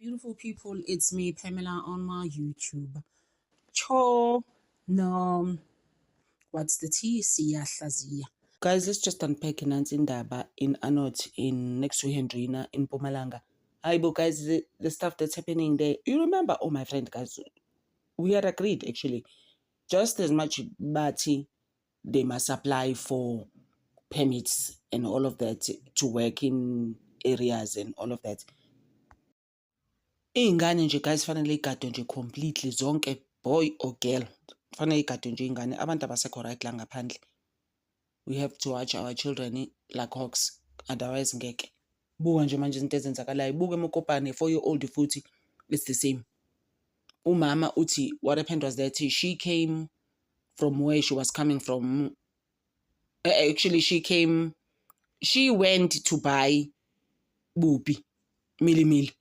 Beautiful people, it's me, Pamela, on my YouTube. Cho, no, what's the tea? Siyahlaziya. Guys, let's just unpack Nancy Ndaba in Anot, in next to Hendrina, in Mpumalanga. Hi, but guys, the stuff that's happening there. You remember, oh, my friend, guys, we had agreed, actually, just as much Bati, they must apply for permits and all of that to work in areas and all of that. Iy'ngane nje guys fanele igadwe nje completely zonke, boy or girl, fanele igadwe nje iy'ngane. Abantu abasekho right la ngaphandle. We have to watch our children like hawks, otherwise ngeke. Buka nje manje izinto ezenzakalayo. Buka eMokopane, 4-year-old futhi, it's the same. Umama uthi what happened was that she came from where she was coming from. Actually, she went to buy bupi, mili.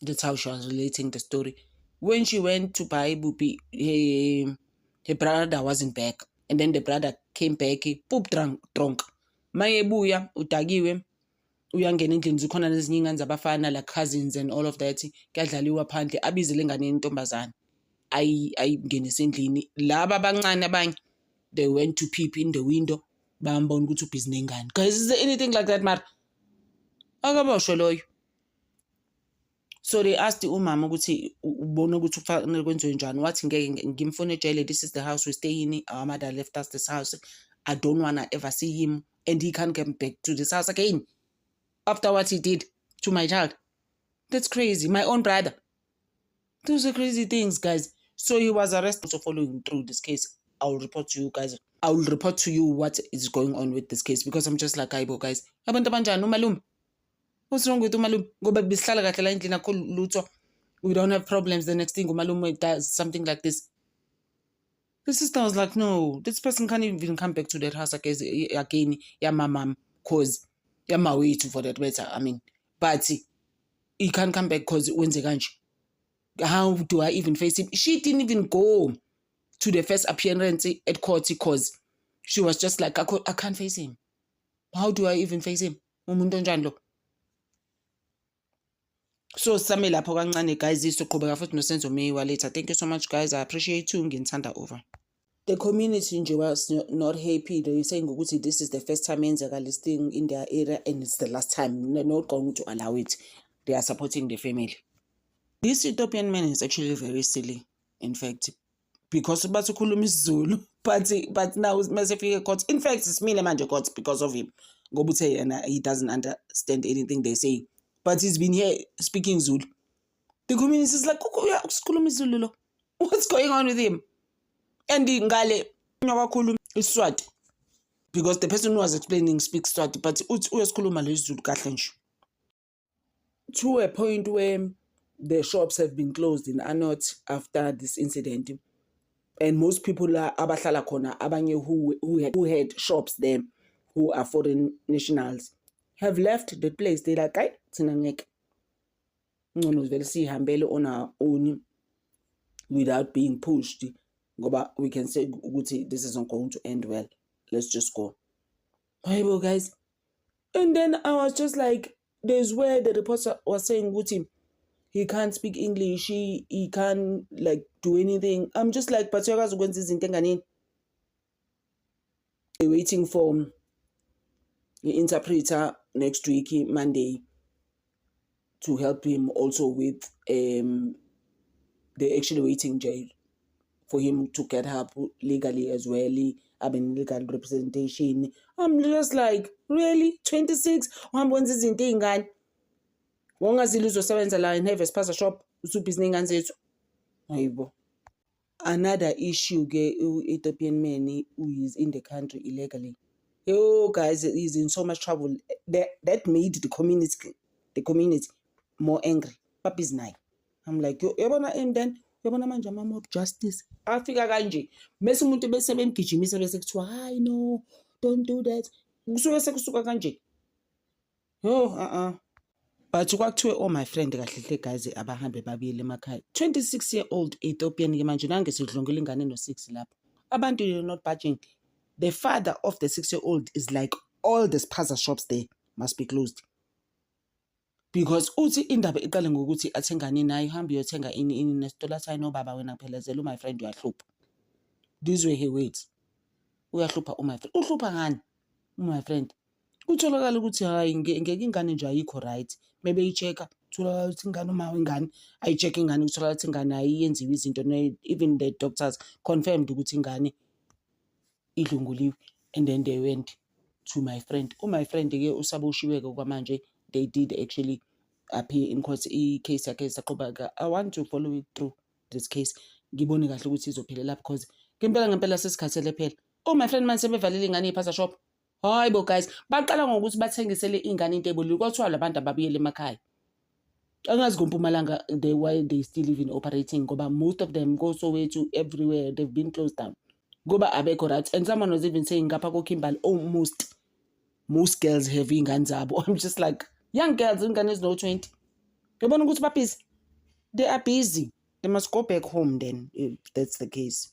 That's how she was relating the story. When she went to buy bupi, her brother wasn't back. And then the brother came back, poop drunk. Maye buya, utagiwe, uyangena endlini zikhona nezinye ingane zabafana like cousins and all of that. Kuyadlaliwa phandle, abizele ingane yentombazane. Ayingenisa endlini. Laba abancane abanye, they went to peep in the window, bambona ukuthi ubhizi nengane. Guys, is there anything like that, Mar? Akaboshwe loyo. So they asked umama ukuthi ubona ukuthi kufanele kwenziwe njani. Wathi ngeke ngimfone ejele, this is the house we stay in. Our mother left us this house. I don't want to ever see him and he can't come back to this house again after what he did to my child. That's crazy. My own brother. Those are crazy things, guys. So he was arrested. So following through this case, I will report to you guys. I will report to you what is going on with this case because I'm just like, Aibo, guys. Abantu abanjani umalume? What's wrong with umalume? Ngoba bisihlala kahle la endlini akho lutho. We don't have problems. The next thing umalume does something like this. The sister was like, no, this person can't even come back to that house again. Yeah, my mom, cause yeah, my way to for that matter. I mean, but he can't come back cause when's how do I even face him? She didn't even go to the first appearance at court because she was just like, I can't face him. How do I even face him? So same lapho kancane guys, sizoqhubeka futhi nosenzo Meyiwa later. Thank you so much guys. I appreciate you. Nginthanda over. The community nje was not happy. They saying ukuthi this is the first time yenzeka this thing in their area and it's the last time. They're not going to allow it. They are supporting the family. This Ethiopian man is actually very silly, in fact, because bathi ukhuluma isiZulu, but now masefika court. In fact, it's mina manje court because of him. Ngoba uthe and he doesn't understand anything they say. But he's been here speaking Zulu. The community is like, what's going on with him? And the ngale nyawakhuluma iSwati because the person who was explaining speaks Swati, but uyasikhuluma leSizulu kahle nje. To a point where the shops have been closed in Anot after this incident, and most people are abahlala khona abanye who had shops there, who are foreign nationals, have left the place. They're like, "Ay, thina ngeke. Ngcono vele sihambele on our own without being pushed. Ngoba we can say ukuthi this is not going to end well. Let's just go." Bible guys. And then I was just like, there's where the reporter was saying ukuthi he can't speak English, he can't like do anything. I'm just like, but you're ukwenza izinto enganini. They're waiting for the interpreter next week, Monday, to help him also with they're actually waiting jail for him to get help legally as well. I mean, legal representation. I'm just like, really? 26? Wangwenza izinto ey'ngane? Wongazile uzosebenza la and have a spaza shop usubhizi ney'ngane zethu? Hayibo. Another issue ke Ethiopian man who is in the country illegally. Oh guys, he's in so much trouble. That made the community more angry. Papi's naye. I'm like, yabona then yabona manje ama justice afika kanje bese umuntu bese bemgijimisa bese kuthiwa hayi no, don't do that. Kusuke sekusuka kanje. But kwakuthiwe oh my friend kahle hle guys abahambe babuyele emakhaya. 26-year-old Ethiopian ke manje nange sidlongela ingane no6 lapho. Abantu are not budging. The father of the 6-year-old is like, all the spaza shops there must be closed Because uthi indaba iqale ngokuthi athengani naye, uhambe uyothenga ini nesitolo athi hayi nobaba wena phelezela my friend uyahlupha. These were her words. Uyahlupha my friend. Uhlupha ngani my friend? Kutholakala ukuthi hayi ngeke ingane nje ayikho right. Maybe i-check-a kutholakala ukuthi ingane uma ingane ayi-check ingane kutholakala ukuthi ingane ayenziwe izinto, even the doctors confirmed ukuthi ingane idlunguliwe. And then they went to my friend. My friend-ke usaboshiwe-ke kwamanje. They did actually appear in court. I-case yakhe isaqhubeka. I want to follow it through this case. Ngibone kahle ukuthi izophelela because ngempela sesikhathele phela. My friend manje sebevalile ingane iphasa shop. Hayi bo guys, baqala ngokuthi bathengisele ingane into ebolile kwathiwa labantu ababuyele emakhaya. Angazi ngoMpumalanga why they still even operating ngoba most of them go so way to everywhere, they've been closed down. Ngoba abekho right. And someone was even saying ngapha koKimberley, most girls have ingane zabo. I'm just like, young girls ingane is no 20. Yabona ukuthi busy. They are busy. They must go back home then if that's the case.